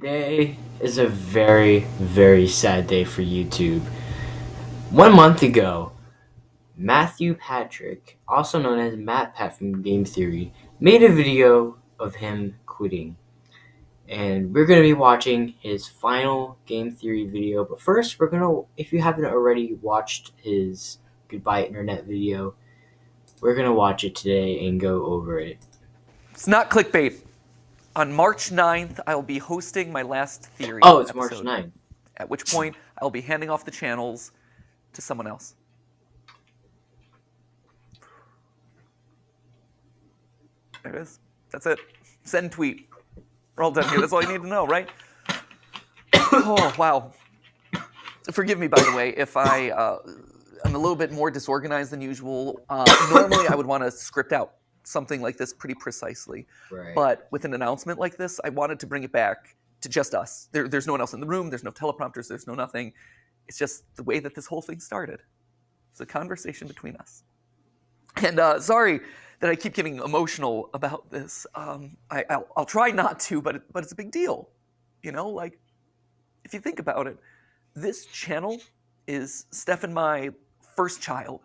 Today is a very, very sad day for YouTube. 1 month ago, Matthew Patrick, also known as MATPAT from Game Theory, made a video of him quitting. And we're going to be watching his final Game Theory video. But first, if you haven't already watched his Goodbye Internet video, we're going to watch it today and go over it. It's not clickbait. On March 9th, I'll be hosting my last Theory It's episode, March 9th. at which point I'll be handing off the channels to someone else. There it is. That's it. Send tweet. We're all done here. That's all you need to know, right? Oh, wow. Forgive me, by the way, if I'm a little bit more disorganized than usual. Normally, I would want to script out something like this pretty precisely. Right. But with an announcement like this, I wanted to bring it back to just us. There's no one else in the room. There's no teleprompters. There's no nothing. It's just the way that this whole thing started. It's a conversation between us. And sorry that I keep getting emotional about this. I'll try not to, but it's a big deal. You know, like, if you think about it, this channel is Steph and my first child,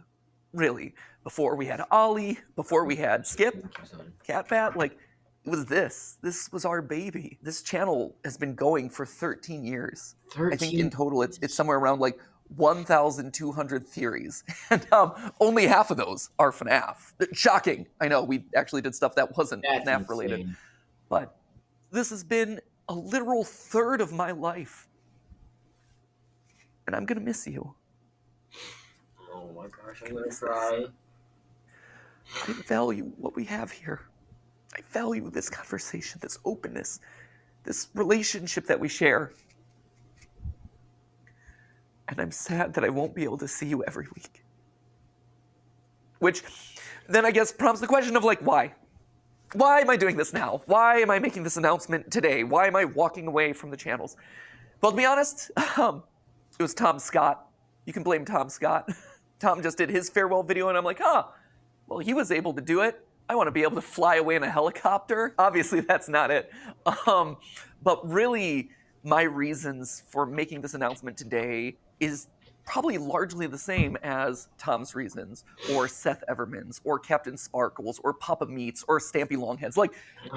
really. Before we had Ollie, before we had Skip, MATPAT, like, it was this. This was our baby. This channel has been going for 13 years. 13? I think in total it's somewhere around like 1,200 theories. And only half of those are FNAF. Shocking. I know, we actually did stuff that wasn't FNAF related. But this has been a literal third of my life. And I'm going to miss you. Oh my gosh, I'm going to cry. I value what we have here. I value this conversation, this openness, this relationship that we share. And I'm sad that I won't be able to see you every week. Which then I guess prompts the question of, like, why? Why am I doing this now? Why am I making this announcement today? Why am I walking away from the channels? Well, to be honest, it was Tom Scott. You can blame Tom Scott. Tom just did his farewell video, and I'm like, well, he was able to do it. I want to be able to fly away in a helicopter. Obviously, that's not it. But really, my reasons for making this announcement today is probably largely the same as Tom's reasons, or Seth Everman's, or Captain Sparkles, or Papa Meats, or Stampy Longheads. Like,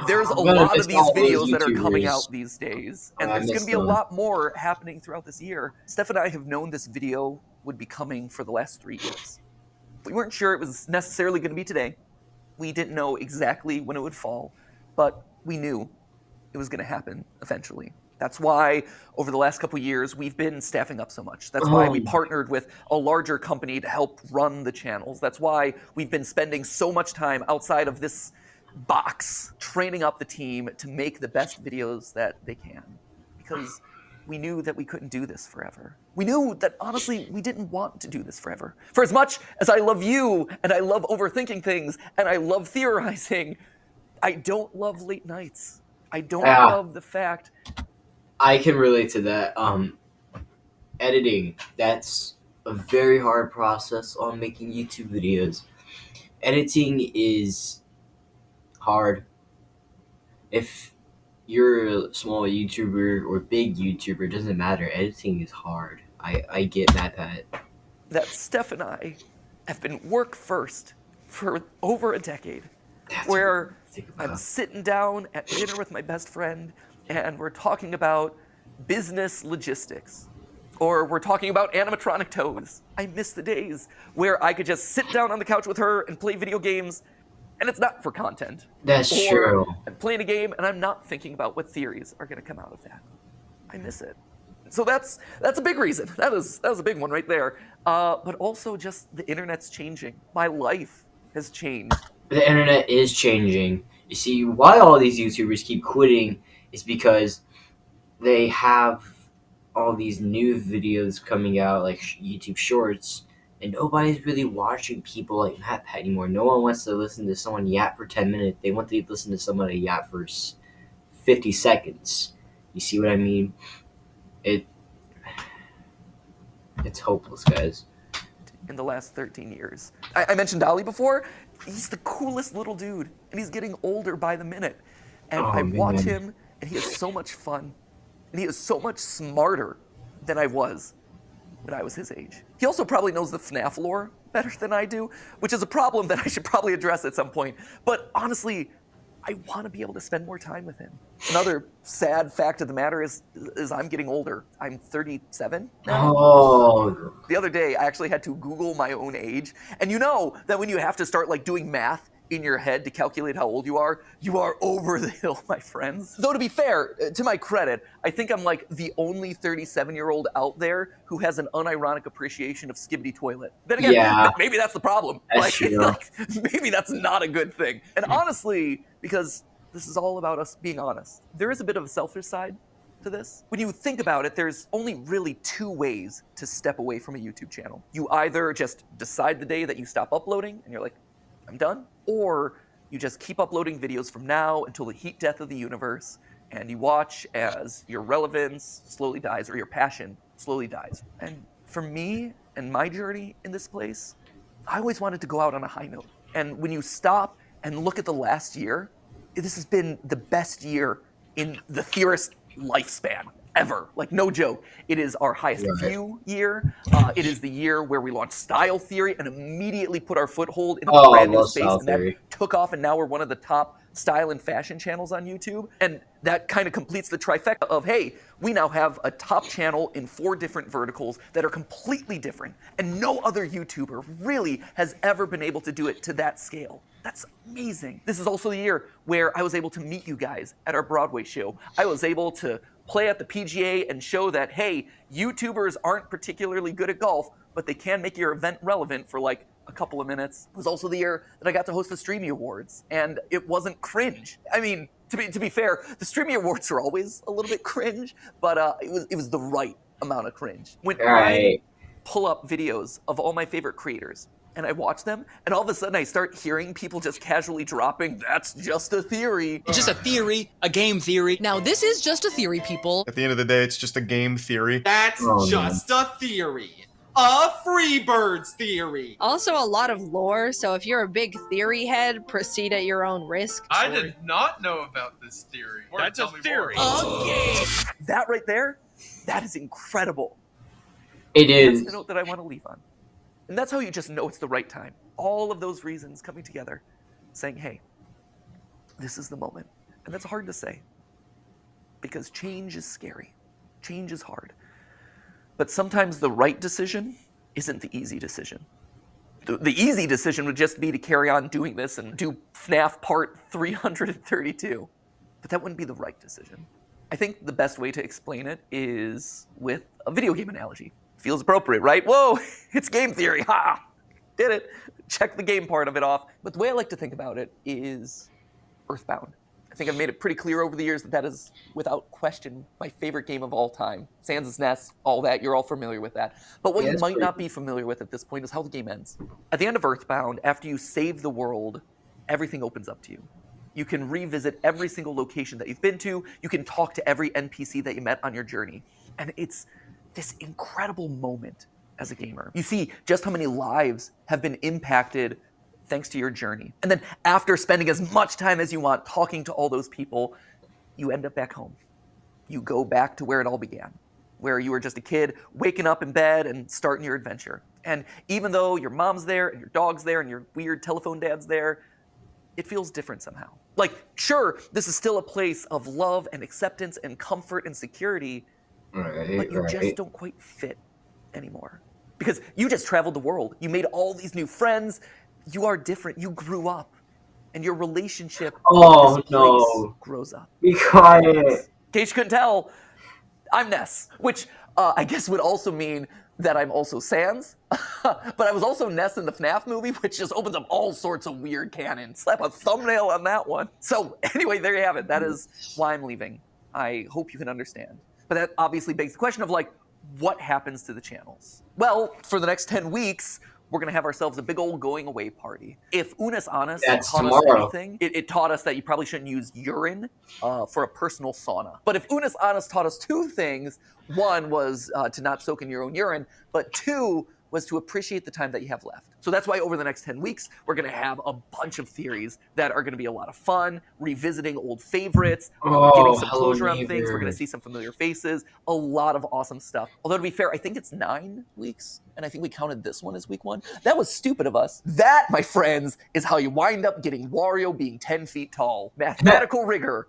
there's a lot of these videos that are coming out these days, and there's going to be a lot more happening throughout this year. Steph and I have known this video would be coming for the last 3 years. We weren't sure it was necessarily going to be today. We didn't know exactly when it would fall, but we knew it was going to happen eventually. That's why over the last couple of years, we've been staffing up so much. That's why we partnered with a larger company to help run the channels. That's why we've been spending so much time outside of this box, training up the team to make the best videos that they can. Because we knew that we couldn't do this forever. We knew that, honestly, we didn't want to do this forever. For as much as I love you, and I love overthinking things, and I love theorizing, I don't love late nights. I don't love the fact... I can relate to that. Editing, that's a very hard process on making YouTube videos. Editing is hard. If you're a small YouTuber or big YouTuber, it doesn't matter. Editing is hard. I get MATPAT. That Steph and I have been work first for over a decade. Where I'm sitting down at dinner with my best friend and we're talking about business logistics. Or we're talking about animatronic toes. I miss the days where I could just sit down on the couch with her and play video games, and it's not for content. That's true. I'm playing a game and I'm not thinking about what theories are going to come out of that. I miss it. So that's a big reason. That was a big one right there. But also just the internet's changing. My life has changed. The internet is changing. You see, why all these YouTubers keep quitting is because they have all these new videos coming out, like YouTube Shorts, and nobody's really watching people like MATPAT anymore. No one wants to listen to someone yap for 10 minutes. They want to listen to somebody yap for 50 seconds. You see what I mean? It's hopeless, guys. In the last 13 years. I mentioned Ollie before. He's the coolest little dude, and he's getting older by the minute. And I watch him, and he has so much fun. And he is so much smarter than I was when I was his age. He also probably knows the FNAF lore better than I do, which is a problem that I should probably address at some point. But honestly, I want to be able to spend more time with him. Another sad fact of the matter is I'm getting older. I'm 37 now. Oh, The other day, I actually had to Google my own age. And you know that when you have to start like doing math in your head to calculate how old you are over the hill, my friends. Though to be fair, to my credit, I think I'm like the only 37-year-old out there who has an unironic appreciation of Skibbity Toilet. Then again, yeah, maybe that's the problem. that's true. Maybe that's not a good thing. And honestly, because this is all about us being honest, there is a bit of a selfish side to this. When you think about it, there's only really two ways to step away from a YouTube channel. You either just decide the day that you stop uploading and you're like, I'm done, or you just keep uploading videos from now until the heat death of the universe, and you watch as your relevance slowly dies or your passion slowly dies. And for me and my journey in this place, I always wanted to go out on a high note. And when you stop and look at the last year, this has been the best year in the theorist lifespan ever. Like, no joke. It is our highest view year. It is the year where we launched Style Theory and immediately put our foothold in a brand new space, and that took off, and now we're one of the top style and fashion channels on YouTube. And that kind of completes the trifecta of, hey, we now have a top channel in 4 different verticals that are completely different, and no other YouTuber really has ever been able to do it to that scale. That's amazing. This is also the year where I was able to meet you guys at our Broadway show. I was able to play at the PGA and show that, hey, YouTubers aren't particularly good at golf, but they can make your event relevant for like a couple of minutes. It was also the year that I got to host the Streamy Awards, and it wasn't cringe. I mean, to be fair, the Streamy Awards are always a little bit cringe, but it was the right amount of cringe. When I pull up videos of all my favorite creators, and I watch them, and all of a sudden I start hearing people just casually dropping, that's just a theory. It's just a theory, a game theory. Now, this is just a theory, people. At the end of the day, it's just a game theory. That's just a theory. A Freebirds theory. Also a lot of lore, so if you're a big theory head, proceed at your own risk. I did not know about this theory. That's a theory. Okay. That right there, that is incredible. It is. That's the note that I want to leave on. And that's how you just know it's the right time. All of those reasons coming together, saying, hey, this is the moment. And that's hard to say, because change is scary. Change is hard. But sometimes the right decision isn't the easy decision. The easy decision would just be to carry on doing this and do FNAF Part 332. But that wouldn't be the right decision. I think the best way to explain it is with a video game analogy. Feels appropriate, right? Whoa, it's game theory. Ha! Did it. Check the game part of it off. But the way I like to think about it is Earthbound. I think I've made it pretty clear over the years that is, without question, my favorite game of all time. Sans' Nest, all that, you're all familiar with that. But what you might not be familiar with at this point is how the game ends. At the end of Earthbound, after you save the world, everything opens up to you. You can revisit every single location that you've been to. You can talk to every NPC that you met on your journey. And it's this incredible moment as a gamer. You see just how many lives have been impacted thanks to your journey. And then after spending as much time as you want talking to all those people, you end up back home. You go back to where it all began, where you were just a kid waking up in bed and starting your adventure. And even though your mom's there and your dog's there and your weird telephone dad's there, it feels different somehow. Like, sure, this is still a place of love and acceptance and comfort and security, but you just don't quite fit anymore. Because you just traveled the world. You made all these new friends. You are different. You grew up. And your relationship with this place grows up. Be quiet. In case you couldn't tell, I'm Ness, which I guess would also mean that I'm also Sans. But I was also Ness in the FNAF movie, which just opens up all sorts of weird canon. Slap a thumbnail on that one. So anyway, there you have it. That is why I'm leaving. I hope you can understand. But that obviously begs the question of, like, what happens to the channels? Well, for the next 10 weeks, we're going to have ourselves a big old going away party. If Unis Honest taught us anything, it taught us that you probably shouldn't use urine for a personal sauna. But if Unis Honest taught us 2 things, one was to not soak in your own urine, but 2 was to appreciate the time that you have left. So that's why over the next 10 weeks, we're going to have a bunch of theories that are going to be a lot of fun, revisiting old favorites, getting some hello, closure on things. We're going to neighbor. see some familiar faces, a lot of awesome stuff. Although to be fair, I think it's 9 weeks, and I think we counted this one as week 1. That was stupid of us. That, my friends, is how you wind up getting Wario being 10 feet tall. Mathematical rigor.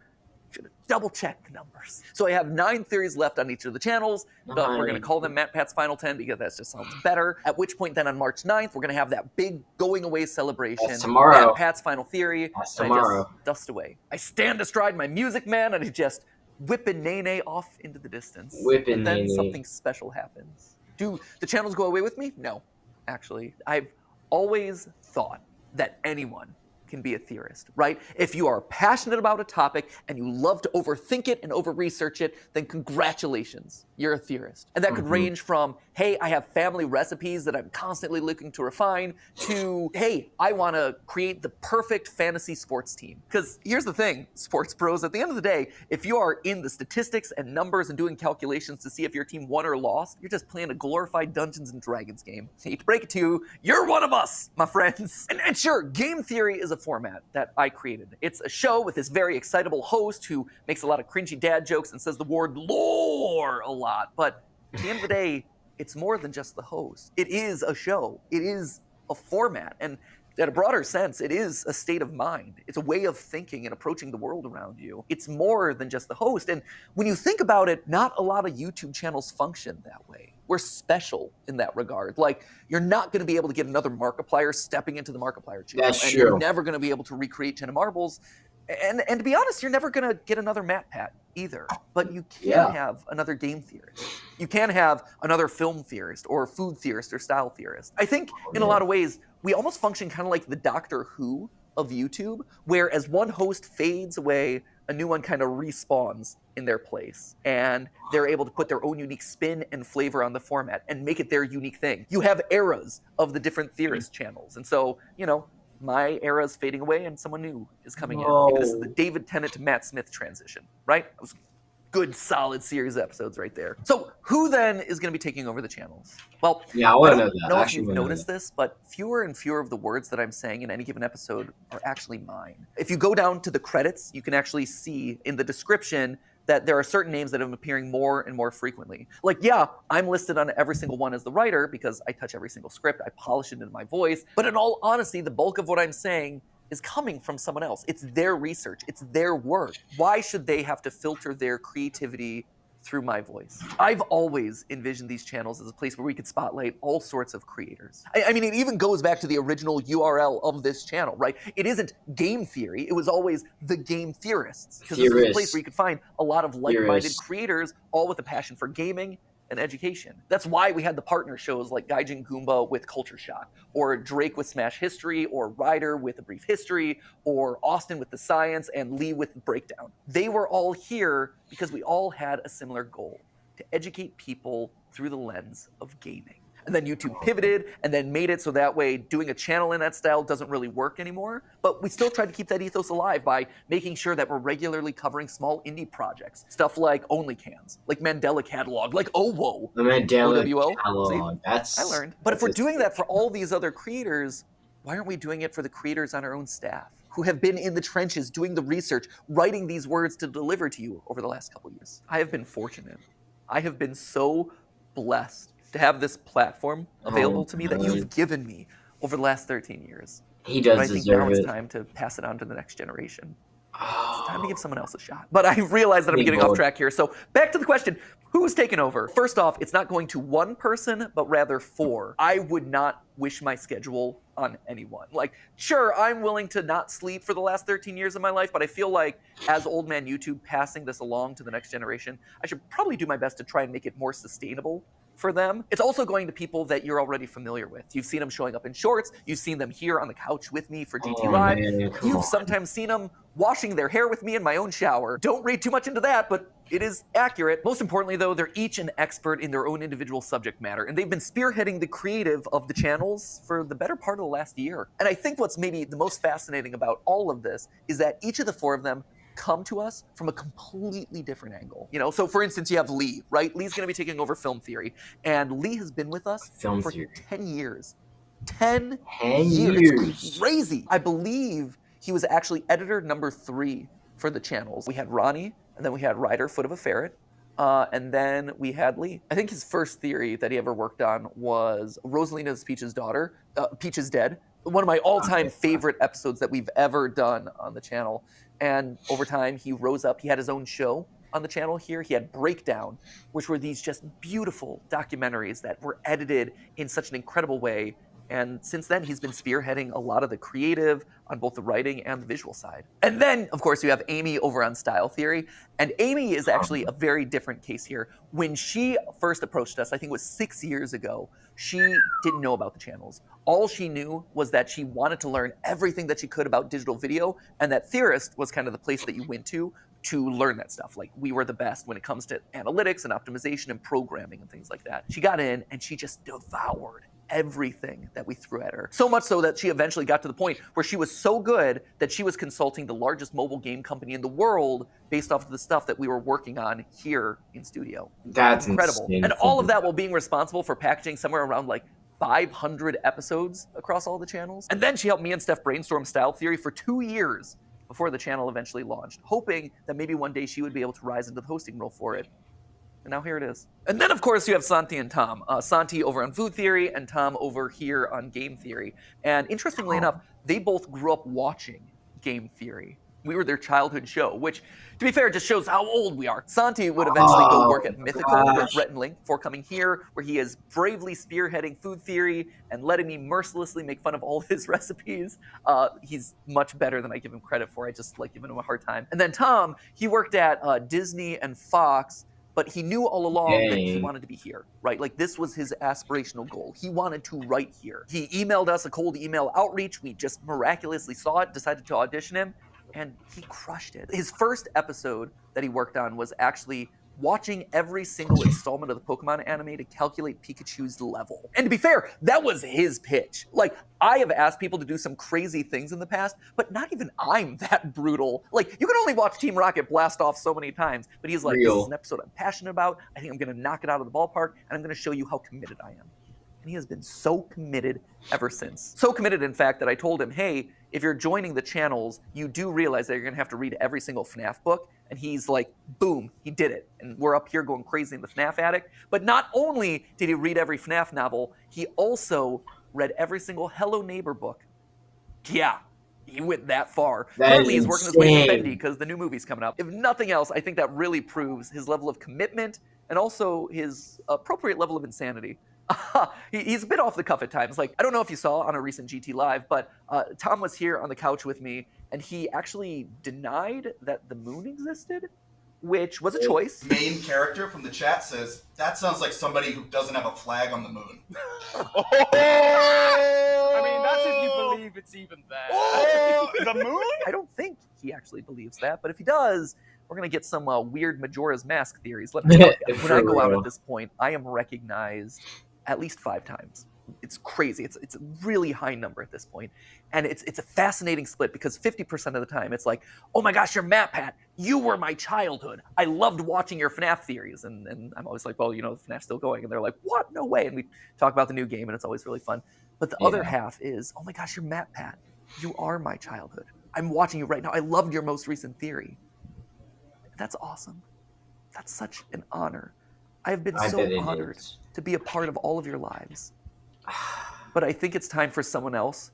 Should have double-checked the numbers. So I have 9 theories left on each of the channels, but we're going to call them MATPAT's Final 10 because that just sounds better. At which point then on March 9th, we're going to have that big going-away celebration. That's tomorrow. MATPAT's Final Theory. That's and I tomorrow. just dust away. I stand astride my Music Man, and I just whipping Nene off into the distance. Whipping and then Nene. something special happens. Do the channels go away with me? No, actually. I've always thought that anyone can be a theorist, right? If you are passionate about a topic and you love to overthink it and over-research it, then congratulations, you're a theorist. And that could range from, hey, I have family recipes that I'm constantly looking to refine, to, hey, I want to create the perfect fantasy sports team. Because here's the thing, sports pros, at the end of the day, if you are in the statistics and numbers and doing calculations to see if your team won or lost, you're just playing a glorified Dungeons and Dragons game. I hate to break it to you, you're one of us, my friends. And sure, game theory is a format that I created. It's a show with this very excitable host who makes a lot of cringy dad jokes and says the word lore a lot. But at the end of the day, it's more than just the host. It is a show. It is a format. And in a broader sense, it is a state of mind. It's a way of thinking and approaching the world around you. It's more than just the host. And when you think about it, not a lot of YouTube channels function that way. We're special in that regard. Like, you're not going to be able to get another Markiplier stepping into the Markiplier channel. That's and true. You're never going to be able to recreate Jenna Marbles. And to be honest, you're never going to get another MATPAT either. But you can have another game theorist. You can have another film theorist or food theorist or style theorist. I think in a lot of ways, we almost function kind of like the Doctor Who of YouTube, where as one host fades away, a new one kind of respawns in their place. And they're able to put their own unique spin and flavor on the format and make it their unique thing. You have eras of the different theorist channels. And so, you know, my era is fading away and someone new is coming in. Maybe this is the David Tennant to Matt Smith transition, right? That was good, solid series of episodes right there. So who then is going to be taking over the channels? Well, Yeah, I want to know don't that. know I if actually you've wanna know noticed this, but fewer and fewer of the words that I'm saying in any given episode are actually mine. If you go down to the credits, you can actually see in the description that there are certain names that have been appearing more and more frequently. Like, yeah, I'm listed on every single one as the writer because I touch every single script, I polish it into my voice. But in all honesty, the bulk of what I'm saying is coming from someone else. It's their research, it's their work. Why should they have to filter their creativity through my voice? I've always envisioned these channels as a place where we could spotlight all sorts of creators. I mean, it even goes back to the original URL of this channel, right? It isn't game theory, it was always the game theorists. Because this is a place where you could find a lot of like-minded creators, all with a passion for gaming and education. That's why we had the partner shows like Gaijin Goomba with Culture Shock, or Drake with Smash History, or Ryder with A Brief History, or Austin with The Science, and Lee with Breakdown. They were all here because we all had a similar goal, to educate people through the lens of gaming. And then YouTube pivoted and then made it so that way doing a channel in that style doesn't really work anymore. But we still tried to keep that ethos alive by making sure that we're regularly covering small indie projects. Stuff like OnlyCans, like Mandela Catalog, like OWO. The Mandela OWO. Catalog. See? I learned. But if we're doing that for all these other creators, why aren't we doing it for the creators on our own staff who have been in the trenches doing the research, writing these words to deliver to you over the last couple of years? I have been fortunate. I have been so blessed to have this platform available to me that you've given me over the last 13 years. He does but I think deserve now it's it. time to pass it on to the next generation. It's time to give someone else a shot. But I realize that I'm getting off track here. So back to the question, who's taken over? First off, it's not going to one person, but rather 4. I would not wish my schedule on anyone. Like, sure, I'm willing to not sleep for the last 13 years of my life, but I feel like as Old Man YouTube passing this along to the next generation, I should probably do my best to try and make it more sustainable for them. It's also going to people that you're already familiar with. You've seen them showing up in shorts. You've seen them here on the couch with me for GT Live. You've sometimes seen them washing their hair with me in my own shower. Don't read too much into that, but it is accurate. Most importantly, though, they're each an expert in their own individual subject matter, and they've been spearheading the creative of the channels for the better part of the last year. And I think what's maybe the most fascinating about all of this is that each of the 4 of them come to us from a completely different angle. You know, so for instance, you have Lee, right? Lee's going to be taking over film theory, and Lee has been with us Film for theory. 10 years. 10 10 years. years. It's crazy. I believe he was actually editor number 3 for the channels. We had Ronnie, and then we had Ryder, Foot of a Ferret, and then we had Lee. I think his first theory that he ever worked on was Rosalina's Peach's daughter, Peach is Dead. One of my all-time favorite episodes that we've ever done on the channel. And over time, he rose up. He had his own show on the channel here. He had Breakdown, which were these just beautiful documentaries that were edited in such an incredible way. And since then, he's been spearheading a lot of the creative on both the writing and the visual side. And then, of course, you have Amy over on Style Theory. And Amy is actually a very different case here. When she first approached us, I think it was 6 years ago, she didn't know about the channels. All she knew was that she wanted to learn everything that she could about digital video, and that Theorist was kind of the place that you went to learn that stuff. Like, we were the best when it comes to analytics and optimization and programming and things like that. She got in and she just devoured everything that we threw at her. So much so that she eventually got to the point where she was so good that she was consulting the largest mobile game company in the world based off of the stuff that we were working on here in studio. That's incredible. insane. And all of that while being responsible for packaging somewhere around like 500 episodes across all the channels. And then she helped me and Steph brainstorm Style Theory for 2 years before the channel eventually launched, hoping that maybe one day she would be able to rise into the hosting role for it. And now here it is. And then, of course, you have Santi and Tom. Santi over on Food Theory and Tom over here on Game Theory. And interestingly enough, they both grew up watching Game Theory. We were their childhood show, which, to be fair, just shows how old we are. Santi would eventually go work at Mythical with Rhett and Link before coming here, where he is bravely spearheading Food Theory and letting me mercilessly make fun of all of his recipes. He's much better than I give him credit for. I just like giving him a hard time. And then Tom, he worked at Disney and Fox, but he knew all along that he wanted to be here, right? Like, this was his aspirational goal. He wanted to write here. He emailed us a cold email outreach. We just miraculously saw it, decided to audition him, and he crushed it. His first episode that he worked on was actually watching every single installment of the Pokemon anime to calculate Pikachu's level. And to be fair, that was his pitch. Like, I have asked people to do some crazy things in the past, but not even I'm that brutal. Like, you can only watch Team Rocket blast off so many times, but he's like, this is an episode I'm passionate about. I think I'm gonna knock it out of the ballpark, and I'm gonna show you how committed I am. And he has been so committed ever since. So committed, in fact, that I told him, hey, if you're joining the channels, you do realize that you're gonna have to read every single FNAF book. And he's like, boom, he did it. And we're up here going crazy in the FNAF addict. But not only did he read every FNAF novel, he also read every single Hello Neighbor book. Yeah, he went that far. Currently, he's working his way to Bendy because the new movie's coming up. If nothing else, I think that really proves his level of commitment and also his appropriate level of insanity. He's a bit off the cuff at times. Like, I don't know if you saw on a recent GT Live, but Tom was here on the couch with me, and he actually denied that the moon existed, which was a choice. Main character from the chat says, that sounds like somebody who doesn't have a flag on the moon. I mean, that's if you believe it's even there. The moon? I don't think he actually believes that, but if he does, we're going to get some weird Majora's Mask theories. Let me tell you, when I go out at this point, I am recognized at least 5 times. It's crazy. It's a really high number at this point. And it's a fascinating split because 50% of the time it's like, oh my gosh, you're MATPAT. You were my childhood. I loved watching your FNAF theories. And I'm always like, well, you know, FNAF's still going. And they're like, what? No way. And we talk about the new game and it's always really fun. But the other half is, oh my gosh, you're MATPAT. You are my childhood. I'm watching you right now. I loved your most recent theory. That's awesome. That's such an honor. I have been so honored to be a part of all of your lives. But I think it's time for someone else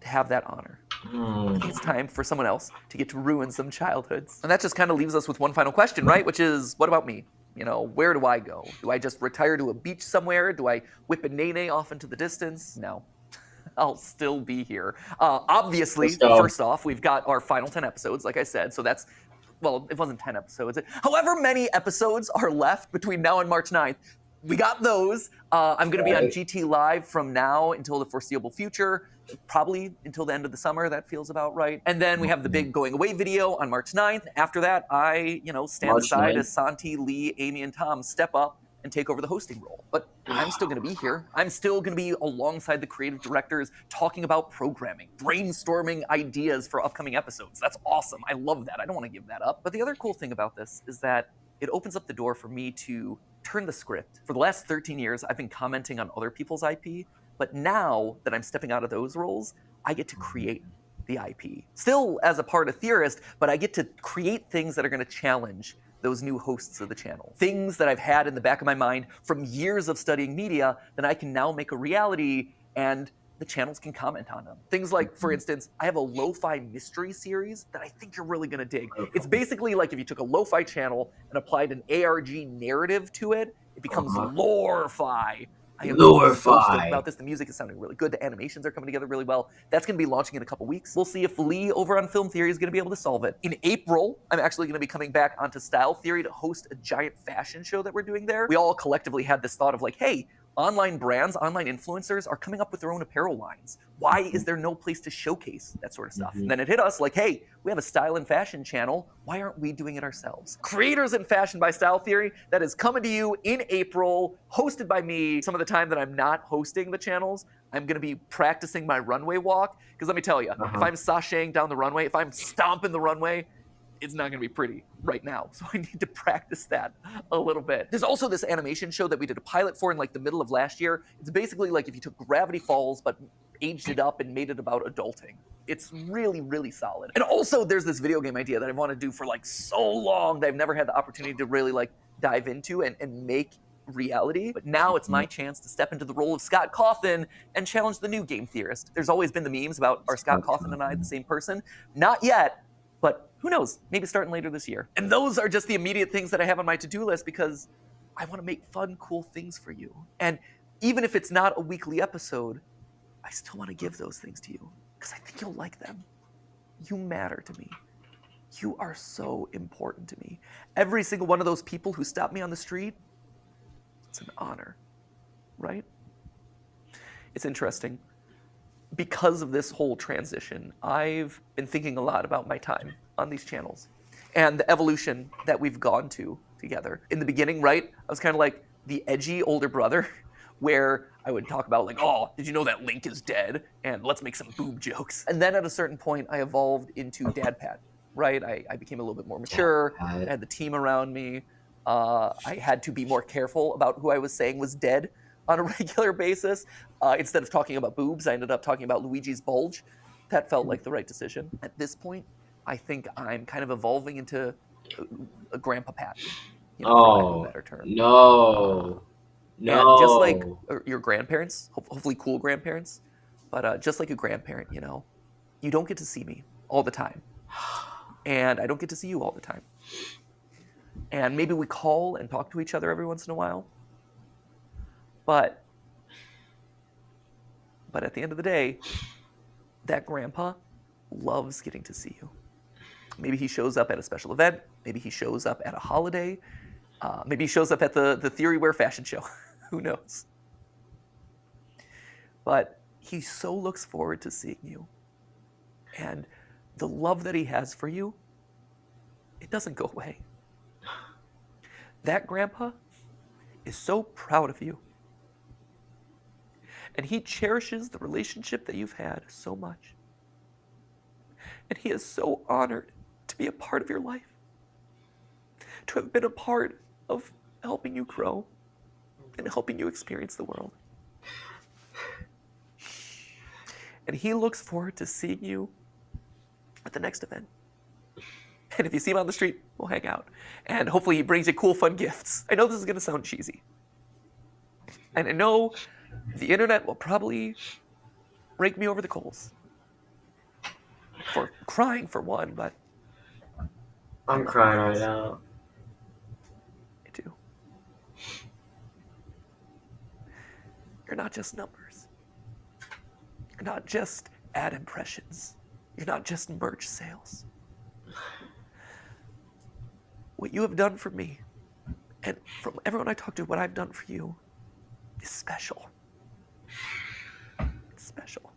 to have that honor. I think it's time for someone else to get to ruin some childhoods. And that just kind of leaves us with one final question, right? Which is, what about me? You know, where do I go? Do I just retire to a beach somewhere? Do I whip a nene off into the distance? No. I'll still be here. Obviously, first off, we've got our final 10 episodes, like I said. So that's, well, it wasn't 10 episodes. However many episodes are left between now and March 9th, we got those. I'm going to be on GT Live from now until the foreseeable future, probably until the end of the summer. That feels about right. And then we have the big going away video on March 9th. After that, I, stand aside as Santi, Lee, Amy, and Tom step up and take over the hosting role. But I'm still going to be here. I'm still going to be alongside the creative directors talking about programming, brainstorming ideas for upcoming episodes. That's awesome. I love that. I don't want to give that up. But the other cool thing about this is that it opens up the door for me to turn the script. For the last 13 years, I've been commenting on other people's IP, but now that I'm stepping out of those roles, I get to create the IP. Still as a part of Theorist, but I get to create things that are going to challenge those new hosts of the channel. Things that I've had in the back of my mind from years of studying media that I can now make a reality, and the channels can comment on them. Things like, for instance, I have a lo-fi mystery series that I think you're really gonna dig. It's basically like if you took a lo-fi channel and applied an ARG narrative to it, it becomes lore-fi. I am so stoked about this. The music is sounding really good. The animations are coming together really well. That's going to be launching in a couple weeks. We'll see if Lee over on Film Theory is going to be able to solve it. In April, I'm actually going to be coming back onto Style Theory to host a giant fashion show that we're doing there. We all collectively had this thought of like, hey, online brands, online influencers are coming up with their own apparel lines. Why is there no place to showcase that sort of stuff? And then it hit us like, hey, we have a style and fashion channel. Why aren't we doing it ourselves? Creators in Fashion by Style Theory, that is coming to you in April, hosted by me. Some of the time that I'm not hosting the channels, I'm going to be practicing my runway walk. Because let me tell you, if I'm sashaying down the runway, if I'm stomping the runway, it's not going to be pretty right now. So I need to practice that a little bit. There's also this animation show that we did a pilot for in like the middle of last year. It's basically like if you took Gravity Falls, but aged it up and made it about adulting. It's really, really solid. And also there's this video game idea that I want to do for like so long that I've never had the opportunity to really like dive into and make reality. But now it's my chance to step into the role of Scott Cawthon and challenge the new game theorist. There's always been the memes about, are Scott Cawthon and I the same person? Not yet, but who knows? Maybe starting later this year. And those are just the immediate things that I have on my to-do list because I want to make fun, cool things for you. And even if it's not a weekly episode, I still want to give those things to you because I think you'll like them. You matter to me. You are so important to me. Every single one of those people who stop me on the street, it's an honor, right? It's interesting. Because of this whole transition, I've been thinking a lot about my time on these channels and the evolution that we've gone to together. In the beginning, right, I was kind of like the edgy older brother where I would talk about like, oh, did you know that Link is dead? And let's make some boob jokes. And then at a certain point, I evolved into DadPat, right? I became a little bit more mature. I had the team around me. I had to be more careful about who I was saying was dead on a regular basis. Instead of talking about boobs, I ended up talking about Luigi's bulge. That felt like the right decision. At this point, I think I'm kind of evolving into a grandpa Pat, for lack of a better term. No. And just like your grandparents, hopefully cool grandparents, but just like a grandparent, you don't get to see me all the time. And I don't get to see you all the time. And maybe we call and talk to each other every once in a while. But at the end of the day, that grandpa loves getting to see you. Maybe he shows up at a special event. Maybe he shows up at a holiday. Maybe he shows up at the Theory Wear fashion show. Who knows? But he so looks forward to seeing you. And the love that he has for you, it doesn't go away. That grandpa is so proud of you. And he cherishes the relationship that you've had so much. And he is so honored to be a part of your life, to have been a part of helping you grow and helping you experience the world. And he looks forward to seeing you at the next event. And if you see him on the street, we'll hang out. And hopefully he brings you cool, fun gifts. I know this is going to sound cheesy. And I know the internet will probably rake me over the coals for crying for one, but I'm crying right now. I do. You're not just numbers. You're not just ad impressions. You're not just merch sales. What you have done for me, and from everyone I talk to, what I've done for you is special. It's special.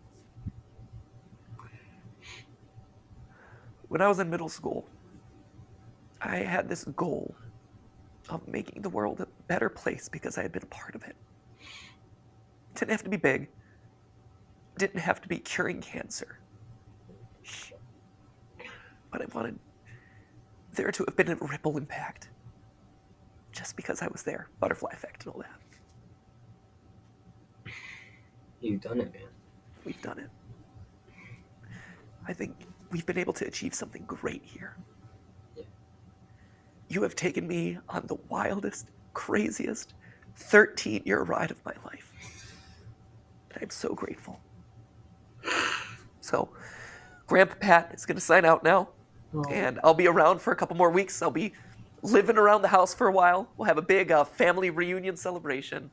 When I was in middle school, I had this goal of making the world a better place because I had been a part of it. It didn't have to be big. It didn't have to be curing cancer. But I wanted there to have been a ripple impact. Just because I was there. Butterfly effect and all that. You've done it, man. We've done it. I think we've been able to achieve something great here. Yeah. You have taken me on the wildest, craziest 13-year ride of my life. And I'm so grateful. So, Grandpa Pat is going to sign out now. Oh. And I'll be around for a couple more weeks. I'll be living around the house for a while. We'll have a big family reunion celebration.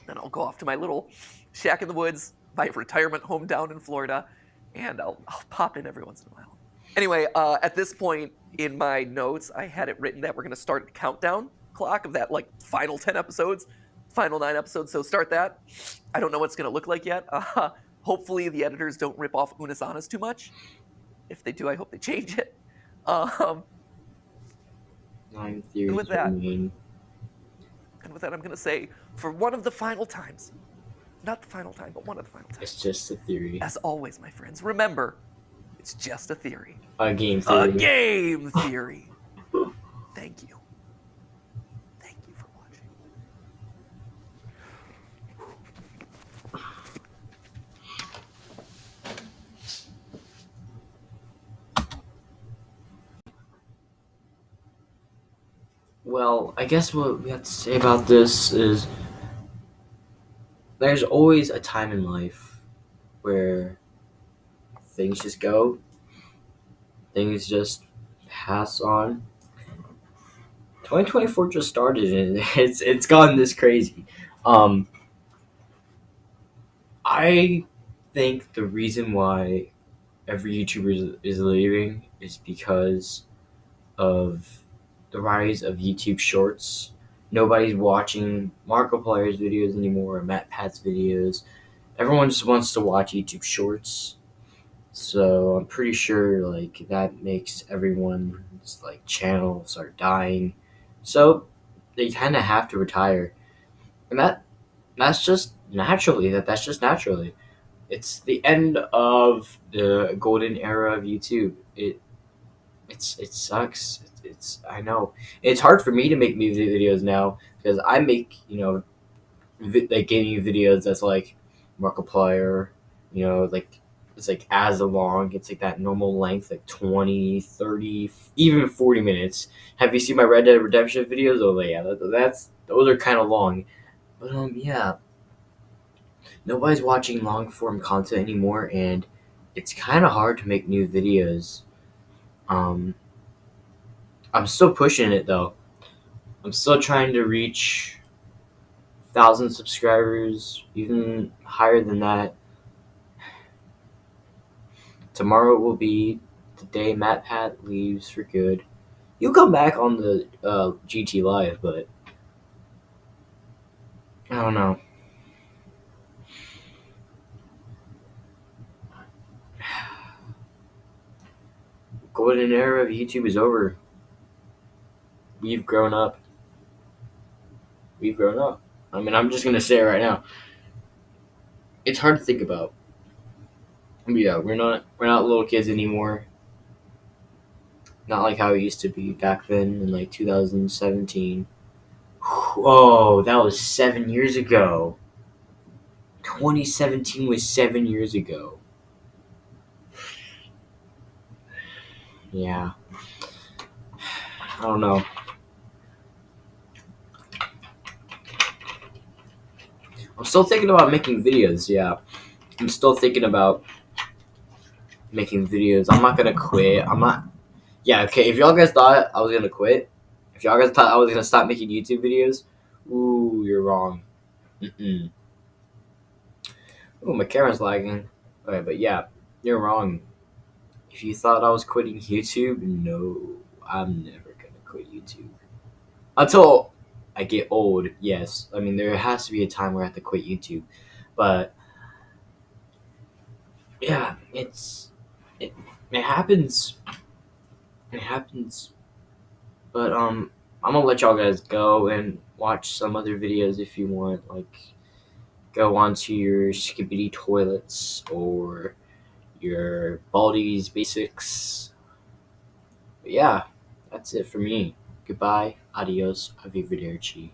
Then I'll go off to my little shack in the woods, my retirement home down in Florida, and I'll pop in every once in a while. Anyway, at this point in my notes, I had it written that we're going to start a countdown clock of that final 10 episodes, final 9 episodes. So start that. I don't know what it's going to look like yet. Hopefully the editors don't rip off Unasanas too much. If they do, I hope they change it. 9 theories And with that, remain. I'm going to say, for one of the final times, not the final time, but one of the final times. It's just a theory. As always, my friends, remember, it's just a theory. A game theory. A game theory. Thank you. Thank you for watching. Well, I guess what we have to say about this is there's always a time in life where things just go, things just pass on. 2024 just started and it's gotten this crazy. I think the reason why every YouTuber is leaving is because of the rise of YouTube Shorts. Nobody's watching Markiplier's videos anymore or MATPAT's videos. Everyone just wants to watch YouTube Shorts. So I'm pretty sure that makes everyone's channel start dying. So they kind of have to retire, and that's just naturally. That's just naturally. It's the end of the golden era of YouTube. It sucks. I know it's hard for me to make music videos now because I make gaming videos that's like Markiplier, it's as long. It's that normal length, 20, 30, even 40 minutes. Have you seen my Red Dead Redemption videos? Oh yeah, those are kind of long. But yeah, nobody's watching long form content anymore, and it's kind of hard to make new videos. I'm still pushing it though. I'm still trying to reach 1,000 subscribers, even higher than that. Tomorrow will be the day MatPat leaves for good. He'll come back on the GT Live, but I don't know. Golden era of YouTube is over. We've grown up. I mean, I'm just gonna say it right now. It's hard to think about. But yeah, we're not little kids anymore. Not like how it used to be back then in 2017. Oh, that was 7 years ago. 2017 was 7 years ago. Yeah. I don't know. I'm still thinking about making videos, yeah. I'm still thinking about making videos. I'm not gonna quit. Yeah, okay, if y'all guys thought I was gonna quit, if y'all guys thought I was gonna stop making YouTube videos, ooh, you're wrong. Mm-mm. Ooh, my camera's lagging. Okay, but yeah, you're wrong. If you thought I was quitting YouTube, no, I'm never gonna quit YouTube. Until I get old, yes. I mean, there has to be a time where I have to quit YouTube. But, yeah, it happens. It happens. But, I'm gonna let y'all guys go and watch some other videos if you want. Like, go onto your Skibbity Toilets or your Baldi's Basics. But yeah, that's it for me. Goodbye, adios, arrivederci.